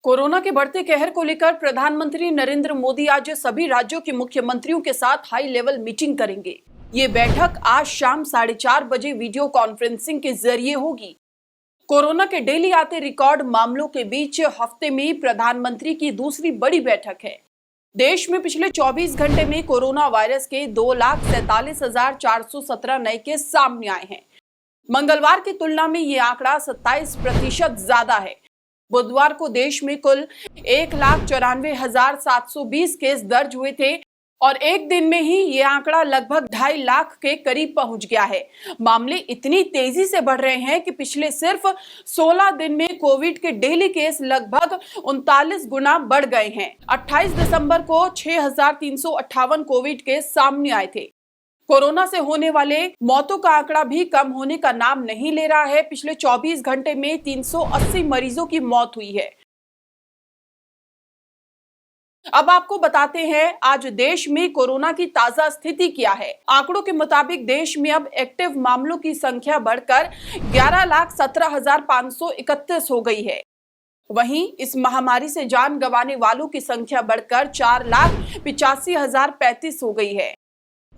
Corona के बढ़ते कहर को लेकर प्रधानमंत्री नरेंद्र मोदी आज सभी राज्यों के मुख्यमंत्रियों के साथ हाई लेवल मीटिंग करेंगे। ये बैठक आज शाम 4:30 बजे वीडियो कॉन्फ्रेंसिंग के जरिए होगी। कोरोना के डेली आते रिकॉर्ड मामलों के बीच हफ्ते में प्रधानमंत्री की दूसरी बड़ी बैठक है। देश में पिछले 24 घंटे में कोरोना वायरस के 2,47,417 नए केस सामने आए हैं। मंगलवार की तुलना में ये आंकड़ा 27% ज्यादा है। बुधवार को देश में कुल 1,94,720 केस दर्ज हुए थे और एक दिन में ही ये आंकड़ा लगभग 2.5 लाख के करीब पहुंच गया है। मामले इतनी तेजी से बढ़ रहे हैं कि पिछले सिर्फ 16 दिन में कोविड के डेली केस लगभग 39 गुना बढ़ गए हैं। 28 दिसंबर को 6,358 कोविड केस सामने आए थे। कोरोना से होने वाले मौतों का आंकड़ा भी कम होने का नाम नहीं ले रहा है। पिछले 24 घंटे में 380 मरीजों की मौत हुई है। अब आपको बताते हैं आज देश में कोरोना की ताजा स्थिति क्या है। आंकड़ों के मुताबिक देश में अब एक्टिव मामलों की संख्या बढ़कर 11,17,531 हो गई है। वहीं इस महामारी से जान गंवाने वालों की संख्या बढ़कर 4,85,035 हो गई है।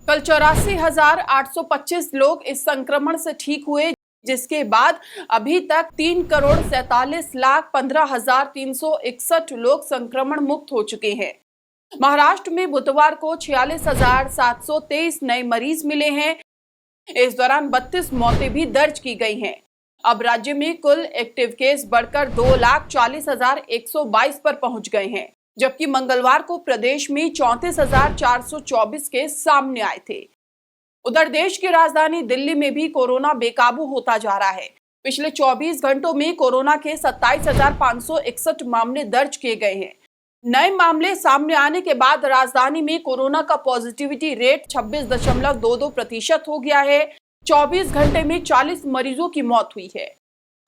कल 84,825 लोग इस संक्रमण से ठीक हुए, जिसके बाद अभी तक 3,47,15,361 लोग संक्रमण मुक्त हो चुके हैं। महाराष्ट्र में बुधवार को 46,723 नए मरीज मिले हैं। इस दौरान 32 मौतें भी दर्ज की गई हैं। अब राज्य में कुल एक्टिव केस बढ़कर 2,40,122 पर पहुंच गए हैं, जबकि मंगलवार को प्रदेश में 34,424 केस सामने आए थे। उधर देश की राजधानी दिल्ली में भी कोरोना बेकाबू होता जा रहा है। पिछले 24 घंटों में कोरोना के 27,561 मामले दर्ज किए गए हैं। नए मामले सामने आने के बाद राजधानी में कोरोना का पॉजिटिविटी रेट 26.22% हो गया है। 24 घंटे में 40 मरीजों की मौत हुई है।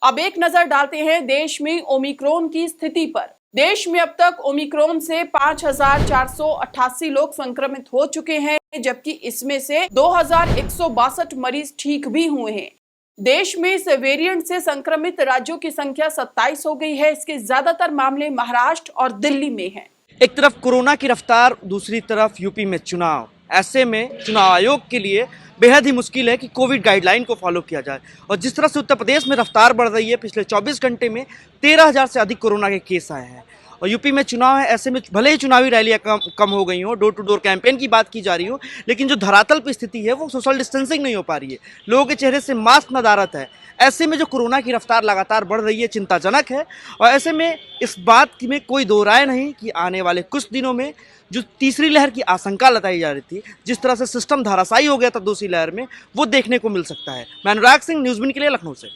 अब एक नजर डालते हैं देश में ओमिक्रॉन की स्थिति पर। देश में अब तक ओमिक्रॉन से 5,488 लोग संक्रमित हो चुके हैं, जबकि इसमें से 2,162 मरीज ठीक भी हुए हैं। देश में इस वेरिएंट से संक्रमित राज्यों की संख्या 27 हो गई है। इसके ज्यादातर मामले महाराष्ट्र और दिल्ली में हैं। एक तरफ कोरोना की रफ्तार, दूसरी तरफ यूपी में चुनाव। ऐसे में चुनाव आयोग के लिए बेहद ही मुश्किल है कि कोविड गाइडलाइन को फॉलो किया जाए। और जिस तरह से उत्तर प्रदेश में रफ्तार बढ़ रही है, पिछले 24 घंटे में 13,000 से अधिक कोरोना के केस आए हैं। और यूपी में चुनाव है, ऐसे में भले ही चुनावी रैलियां कम हो गई हो, डोर टू डोर कैंपेन की बात की जा रही हो, लेकिन जो धरातल पर स्थिति है वो सोशल डिस्टेंसिंग नहीं हो पा रही है। लोगों के चेहरे से मास्क नदारत है। ऐसे में जो कोरोना की रफ्तार लगातार बढ़ रही है, चिंताजनक है। और ऐसे में इस बात में कोई दो राय नहीं कि आने वाले कुछ दिनों में जो तीसरी लहर की आशंका लगाई जा रही थी, जिस तरह से सिस्टम धराशायी हो गया था दूसरी लहर में, वो देखने को मिल सकता है। मैं अनुराग सिंह, न्यूज़ बीन के लिए लखनऊ से।